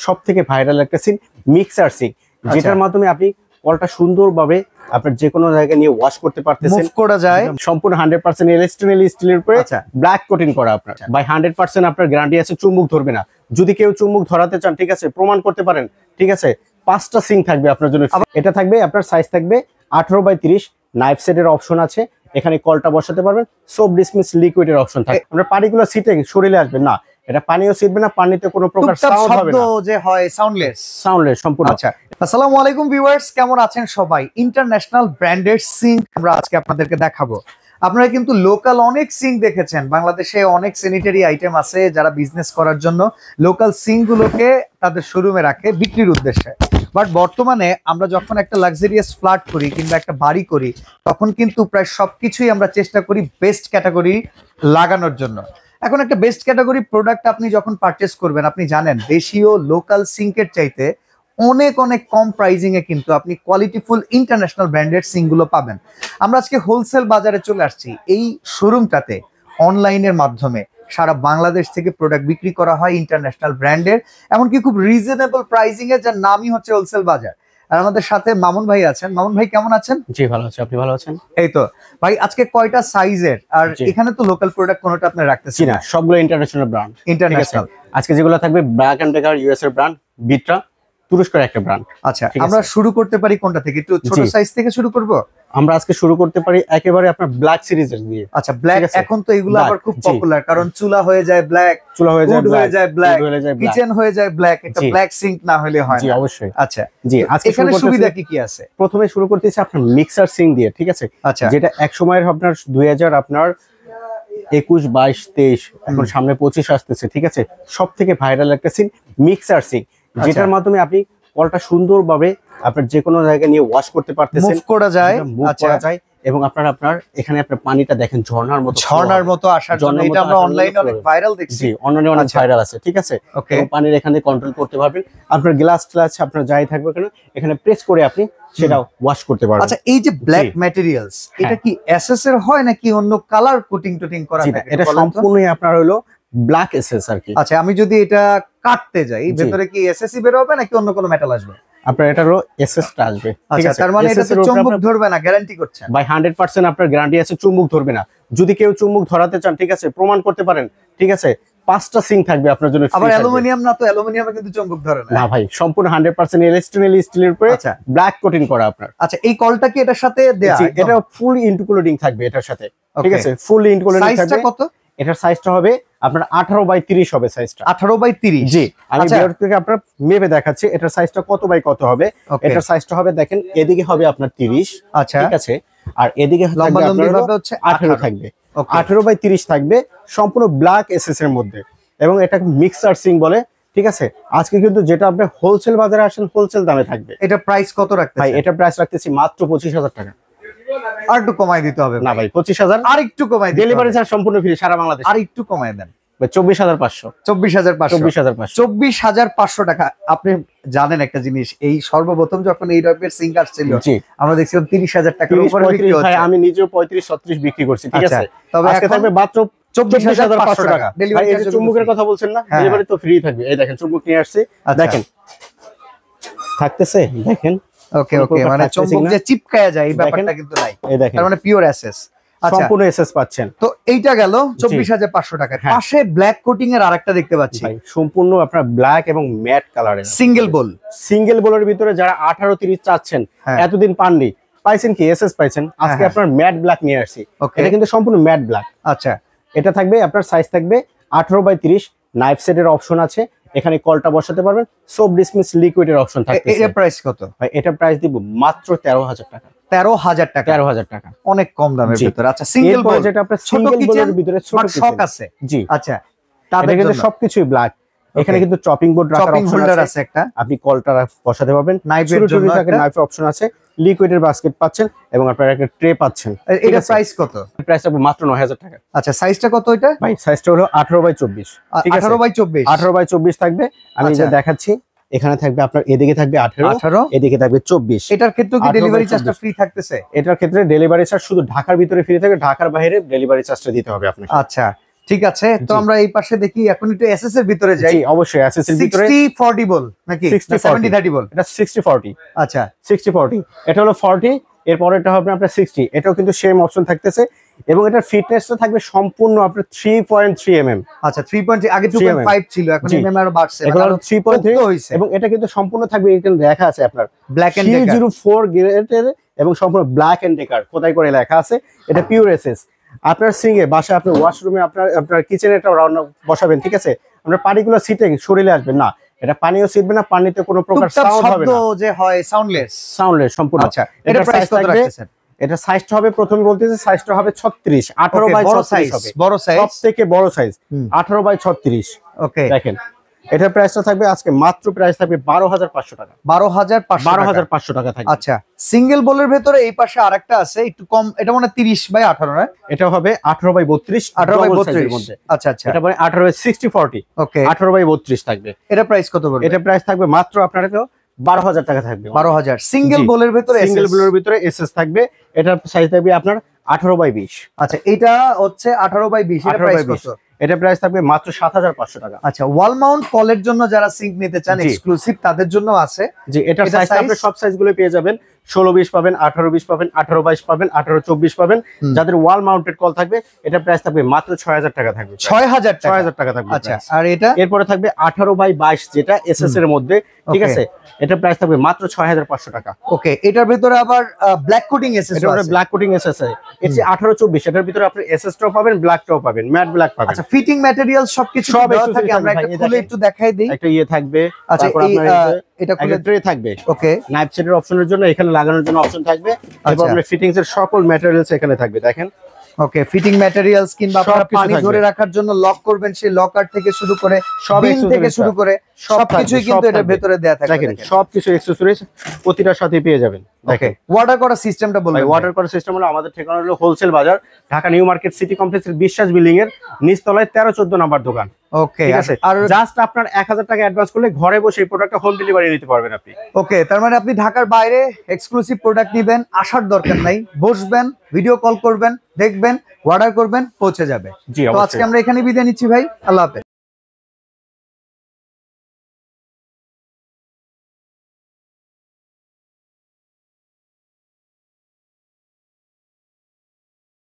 সবথেকে ভাইরাল একটা সিং, মিক্সার সিং, যেটার মাধ্যমে আপনি কলটা সুন্দরভাবে আপনার যে কোনো জায়গায় নিয়ে ওয়াশ করতে পারতেছেন, মুভ করা যায়। সম্পূর্ণ 100% স্টেনলেস স্টিলের উপরে ব্ল্যাক কোটিং করা আপনার বাই 100% আপনার গ্যারান্টি আছে, চুম্বক ধরবে না। যদি কেউ চুম্বক ধরাতে চান, ঠিক আছে, প্রমাণ করতে পারেন, ঠিক আছে, 5টা সিং থাকবে আপনার জন্য। এটা থাকবে আপনার সাইজ থাকবে 18x30, নাইফ সেটের অপশন আছে, এখানে কলটা বসাতে পারবেন, সোপ ডিসমিস লিকুইডের অপশন থাকে। আমরা পানিগুলো সিটে শরীরে আসবে না, এটা পানিও ছিটবে না, পানিতে কোনো প্রকার সাউন্ড হবে না, যে হয় সাউন্ডলেস সম্পূর্ণ। আচ্ছা, আসসালামু আলাইকুম ভিউয়ার্স, কেমন আছেন সবাই? ইন্টারন্যাশনাল ব্র্যান্ডেড সিঙ্ক আমরা আজকে আপনাদেরকে দেখাবো। আপনারা কিন্তু লোকাল অনেক সিঙ্ক দেখেছেন, বাংলাদেশে অনেক স্যানিটারি আইটেম আছে যারা বিজনেস করার জন্য লোকাল সিঙ্কগুলোকে তাদের শোরুমে রাখে বিক্রির উদ্দেশ্যে। বাট বর্তমানে আমরা যখন একটা লাক্সারিয়াস ফ্ল্যাট করি কিংবা একটা বাড়ি করি, তখন কিন্তু প্রায় সবকিছুই আমরা চেষ্টা করি বেস্ট ক্যাটাগরি লাগানোর জন্য। এখন একটা বেস্ট ক্যাটাগরি প্রোডাক্ট আপনি যখন পারচেস করবেন, আপনি জানেন দেশীয় লোকাল সিঙ্কের চাইতে অনেক অনেক কম প্রাইজিং এ কিন্তু আপনি কোয়ালিটিফুল ইন্টারন্যাশনাল ব্র্যান্ডেড সিঙ্কগুলো পাবেন। আমরা আজকে হোলসেল বাজারে চলে আসছি। এই শোরুমটাতে অনলাইনের মাধ্যমে সারা বাংলাদেশ থেকে প্রোডাক্ট বিক্রি করা হয় ইন্টারন্যাশনাল ব্র্যান্ডের, এমনকি খুব রিজনেবল প্রাইজিং এ, যার নামই হচ্ছে হোলসেল বাজার। আর আমাদের সাথে মামুন ভাই আছেন। মামুন ভাই কেমন আছেন? জি ভালো আছি, আপনি ভালো আছেন? এই তো ভাই, আজকে কয়টা সাইজের, আর এখানে তো লোকাল প্রোডাক্ট কোনোটা আপনি রাখতেছেন না, সবগুলো ইন্টারন্যাশনাল ব্র্যান্ড। ইন্টারন্যাশনাল। আজকে যেগুলো থাকবে ব্র্যাক এন্ড বেকার ইউএস এর ব্র্যান্ড, বিট্রা তুরস্কের একটা ব্র্যান্ড। আচ্ছা, আমরা শুরু করতে পারি কোনটা থেকে? একটু ছোট সাইজ থেকে শুরু করব। আমরা আজকে শুরু করতে পারি একেবারে আপনার ব্ল্যাক সিরিজের দিয়ে। আচ্ছা, ব্ল্যাক এখন তো এগুলো আবার খুব পপুলার, কারণ চুলা হয়ে যায় ব্ল্যাক, চুলা হয়ে যায় ব্ল্যাক, কিচেন হয়ে যায় ব্ল্যাক, একটা ব্ল্যাক সিঙ্ক না হলে হয় না। জি অবশ্যই। আচ্ছা জি, আজকে এখানে সুবিধা কি কি আছে? প্রথমে শুরু করতেছি আপনার মিক্সার সিঙ্ক দিয়ে, ঠিক আছে? আচ্ছা, যেটা এক সময়ের আপনার 2000 আপনার 21, 22, 23, এখন সামনে 25 আসতেছে, ঠিক আছে? সবথেকে ভাইরাল একটা সিঙ্ক, মিক্সার সিঙ্ক, যেটার মাধ্যমে আপনি কলটা সুন্দরভাবে আপনার যে কোনো জায়গায় নিয়ে ওয়াশ করতে পারতেছেন, মুভ করা যায়, এবং আপনার এখানে আপনার পানিটা দেখেন ঝর্ণার মতো আসার জন্য। এটা আমরা অনলাইনে অনেক ভাইরাল দেখছি। জি, অনলাইনে অনেক ভাইরাল আছে, ঠিক আছে? এবং পানির এখানে কন্ট্রোল করতে পারবেন। আপনার গ্লাস আপনার যাই থাকবে কেন, এখানে প্রেস করে আপনি সেটা ওয়াশ করতে পারবেন। আচ্ছা, এই যে ব্ল্যাক ম্যাটেরিয়ালস, এটা কি এসএস এর হয় নাকি অন্য কালার কোটিং টোটিং করা থাকে? এটা সম্পূর্ণই আপনার হলো ব্ল্যাক এসএস আর কি। আচ্ছা, আমি যদি এটা কাটতে যাই, ভেতরে কি এসএসই বের হবে নাকি অন্য কোনো মেটাল আসবে? আপনার এটা হলো এসএসটা আসবে, ঠিক আছে? তার মানে এটা তো চুম্বক ধরবে না, গ্যারান্টি করছেন? বাই 100% আপনার গ্যারান্টি আছে, চুম্বক ধরবে না। যদি কেউ চুম্বক ধরাতে চান, ঠিক আছে, প্রমাণ করতে পারেন, ঠিক আছে, 5টা সিং থাকবে আপনার জন্য। আবার অ্যালুমিনিয়াম না, তো অ্যালুমিনিয়ামে কিন্তু চুম্বক ধরে না। না ভাই, সম্পূর্ণ 100% স্টেনলেস স্টিলের উপরে ব্ল্যাক কোটিং করা আপনার। আচ্ছা, এই কলটা কি এটার সাথে দেয়া? এটা ফুল ইনক্লুডিং থাকবে এটার সাথে, ঠিক আছে? ফুল ইনক্লুডিং থাকবে। সাইজটা কত? এটার সাইজটা হবে আপনার 18x30 হবে সাইজটা। 18x30? জি, আমি ভিডিও থেকে আপনার মেপে দেখাচ্ছি এটার সাইজটা কত বাই কত হবে। এটার সাইজটা হবে, দেখেন, এদিকে হবে আপনার 30, আচ্ছা, ঠিক আছে? আর এদিকে লম্বা লম্বি ভাবে হচ্ছে 18 থাকবে। 18x30 থাকবে, সম্পূর্ণ ব্ল্যাক এসএস এর মধ্যে, এবং এটা মিক্সার সিং বলে, ঠিক আছে? আজকে কিন্তু যেটা আপনি হোলসেল বাজারে আসেন, হোলসেল দামে থাকবে। এটা প্রাইস কত রাখতে? ভাই, এটা প্রাইস রাখতেছি মাত্র 25,000 টাকা। আর একটু কমাই দিতে হবে? না ভাই, 25,000 আর একটু কমাই দিতে হবে। ডেলিভারি চার্জ সম্পূর্ণ ফ্রি সারা বাংলাদেশ। আর একটু কমাই দেন। 24,500। 24,500 টাকা। আপনি জানেন একটা জিনিস, এই সর্বপ্রথম যখন এই টাইপের সিঙ্ক আসছিল, আমরা দেখছিলাম 30,000 টাকার উপরে বিক্রি হচ্ছে। আমি নিজেও 35-36 বিক্রি করছি, ঠিক আছে? তবে আজকে থাকবে মাত্র 24,500 টাকা। Delivery charge. চুম্বকের কথা বলছেন না, ডেলিভারি তো ফ্রি থাকবে। এই দেখেন, চুম্বক নিয়ে আসছে, দেখেন থাকতেছে, দেখেন। ওকে, মানে চুম্বক যে চিপকায়া যায় এই ব্যাপারটা কিন্তু নাই। এই দেখেন, তার মানে পিওর এসএস। সম্পূর্ণ এসএস পাচ্ছেন। তো এইটা গেল 24,500 টাকা। পাশে ব্ল্যাক কোটিং এর আরেকটা দেখতে পাচ্ছি ভাই, সম্পূর্ণ আপনার ব্ল্যাক এবং ম্যাট কালারের সিঙ্গেল বোলের ভিতরে যারা 18-30 চাচ্ছেন, এতদিন পাননি, পাইছেন কি এসএস পাইছেন। আজকে আপনার ম্যাট ব্ল্যাক নিয়ে আসছি। এটা কিন্তু সম্পূর্ণ ম্যাট ব্ল্যাক। আচ্ছা, এটা থাকবে আপনার সাইজ থাকবে 18x30, নাইফ সেটের অপশন আছে, এখানে কলটা বসাতে পারবেন, সোপ ডিসমিস লিকুইডের অপশন থাকবে। এর প্রাইস কত? ভাই, এটা প্রাইস দিব মাত্র 13,000 টাকা। 13,000 টাকা? 13,000 টাকা, অনেক কম দামের ভিতরে। আচ্ছা, সিঙ্গেল বোল, যেটা আপনার সিঙ্গেল বোলের ভিতরে ছোট শক আছে। জি, আচ্ছা, তাদের কিন্তু সবকিছুই ব্ল্যাক। এখানে কিন্তু চপিং বোর্ড রাখার অপশন আছে একটা, আপনি কলটা বসাতে পারবেন। নাইফের জন্য নাইফের অপশন আছে, লিকুইডের বাস্কেট পাচ্ছেন, এবং আপনারা একটা ট্রে পাচ্ছেন। এটা প্রাইস কত? প্রাইস হবে মাত্র 9,000 টাকা। আচ্ছা, সাইজটা কত এটা? ভাই, সাইজটা হলো 18x24। ঠিক আছে, 18x24 থাকবে। আমি যে দেখাচ্ছি, এখানে থাকবে আপনার এদিকে থাকবে 18, এদিকে থাকবে 24। এটার ক্ষেত্রে কি ডেলিভারি চার্জটা ফ্রি থাকতেছে? এটার ক্ষেত্রে ডেলিভারি চার্জ শুধু ঢাকার ভিতরে ফ্রি থাকে, ঢাকার বাইরে ডেলিভারি চার্জটা দিতে হবে আপনাকে। আচ্ছা, ঠিক আছে, তো জি। আমরা এই পাশে দেখি এখন একটু এসএস এর ভিতরে যাই। জি অবশ্যই এসএস এর ভিতরে 60-40 বল নাকি 70-30 বল? এটা 60-40 আচ্ছা 60-40 এটা হলো 40, এরপর এটা হবে আপনার 60, এটাও কিন্তু সেম অপশন থাকতেছে এবং এটার ফিটনেসটা থাকবে সম্পূর্ণ আপনার 3.3 mm। আচ্ছা 3.3 আগে 2.5 ছিল, এখন জি। এমএম আরো বাড়ছে, এগুলো মানে 3.3 পোক্ত হইছে। এবং এটা কিন্তু সম্পূর্ণ থাকবে, এখানে লেখা আছে আপনার ব্ল্যাক এন্ড ডেকার। 304 গ্রেডের এবং সম্পূর্ণ ব্ল্যাক এন্ড ডেকার খোদাই করে লেখা আছে। এটা পিওর এসএস। আপনার সিঙ্গে বাসা আপনার ওয়াশরুমে আপনার কিচেনে একটা রান্না বসাবেন, ঠিক আছে, আপনার পানিগুলো সিটে শরীরে আসবে না, এটা পানিও ছিটবে না, পানিতে কোনো প্রকার টুকটাক সাউন্ড হবে শব্দ না, যে হয় সাউন্ডলেস। সাউন্ডলেস সম্পূর্ণ। আচ্ছা এটা এটা প্রাইস প্রাইস কত থাকবে, রাখতেছেন? এটা সাইজটা হবে প্রথমে বলতেছি, সাইজটা হবে 36, 18 বাই 36 হবে, বড় সাইজ। সবথেকে বড় সাইজ হুম। 18 বাই 36। ওকে দেখেন এটার প্রাইসটা থাকবে আজকে মাত্র প্রাইস থাকবে 12,500 টাকা। 12,500 12,500 টাকা থাকবে। আচ্ছা সিঙ্গেল বলের ভেতরে এই পাশে আরেকটা আছে একটু কম, এটা মানে 30/18 না? এটা হবে 18 বাই 32, 18/32 মধ্যে। আচ্ছা আচ্ছা এটা মানে 18 বাই 60-40, ওকে 18 বাই 32 থাকবে। এটা প্রাইস কত পড়বে? এটা প্রাইস থাকবে মাত্র আপনার 12,000 টাকা থাকবে। 12,000 সিঙ্গেল জি। বলের ভেতরে সিঙ্গেল SS। ব্লোর ভিতরে এসএস থাকবে, এটার সাইজ থাকবে আপনার 18 বাই 20। আচ্ছা এটা হচ্ছে 18/20, এটা 18 প্রাইস বাই কত? 20, এটা প্রাইস থাকবে মাত্র 7,500 টাকা। আচ্ছা ওয়াল মাউন্ট কলের জন্য যারা সিঙ্ক নিতে চান জি। এক্সক্লুসিভ তাদের জন্য আছে। জি এটার এটা সাইজ size? আপনি সব সাইজগুলো পেয়ে যাবেন, 16-20 পাবেন, 18-20 পাবেন, 18-22 পাবেন, 18-24 পাবেন। হুম। যাদের ওয়াল মাউন্টেড কল থাকবে এটা প্রাইস থাকবে মাত্র 6,000 টাকা থাকবে। 6,000 টাকা। 6,000 টাকা থাকবে আচ্ছা price। আর এটা? এরপরে থাকবে 18 বাই 22 যেটা এসএস এর মধ্যে, ঠিক Okay. আছে, এটা প্রাইস থাকবে মাত্র 6,500 টাকা। ওকে এটার ভেতরে আবার ব্ল্যাক কোটিং এসএস এটা আছে। ব্ল্যাক কোটিং এসএস আছে। এর 18-24 এটার ভিতরে আপনি এসএস টাও পাবেন, ব্ল্যাক টাও পাবেন, ম্যাট ব্ল্যাক পাবেন। আচ্ছা ফিটিং ম্যাটেরিয়াল সবকিছু সব দেওয়া accessories থাকে, আমরা থাকবে, একটা ভাই, এই খুলে দেখেন। একটু দেখাই দেই। একটা ইয়ে থাকবে, আচ্ছা তারপর এই আপনার এটা খুলে একটা ট্রে থাকবে, ওকে নাইফ সেটের অপশনের জন্য এখানে লাগানোর জন্য অপশন থাকবে, এবং আচ্ছা। আপনার ফিটিংস এর সকল ম্যাটেরিয়ালস এখানে থাকবে। দেখেন ওকে ফিটিং ম্যাটেরিয়ালস কিংবা আপনারা সবকিছু পানি থাকবে। ধরে রাখার জন্য লক করবেন সেই লকার থেকে শুরু করে সব বিন থেকে accessories শুরু করে সব সবকিছুই থাকবে, কিন্তু সব এটার থাকবে। ভেতরে দেয়া থাকে। দেখেন সবকিছু অ্যাকসেসরিজ প্রতিটার সাথে পেয়ে যাবেন। ওকে দেখেন অর্ডার করার সিস্টেমটা ভাই, বলবেন? ওয়াটার করার সিস্টেম হলো আমাদের ঠিকানা হলো হোলসেল বাজার, ঢাকা নিউ মার্কেট সিটি কমপ্লেক্সের বিশ্বাস বিল্ডিং এর নিচতলায় 13-14 নাম্বার দোকান। ওকে ঠিক আছে, আর জাস্ট আপনার 1,000 টাকা অ্যাডভান্স করলে ঘরে বসে এই প্রোডাক্টটা হোম ডেলিভারি নিতে পারবেন আপনি। ওকে তার মানে আপনি ঢাকার বাইরে এক্সক্লুসিভ প্রোডাক্ট নেবেন, আসার দরকার নাই, বসবেন, ভিডিও কল করবেন, দেখবেন, অর্ডার করবেন, পৌঁছে যাবে। জি তো অবশ্যই। আজকে আমরা এখানে বিদায় নিচ্ছি ভাই, আল্লাহ হাফেজ।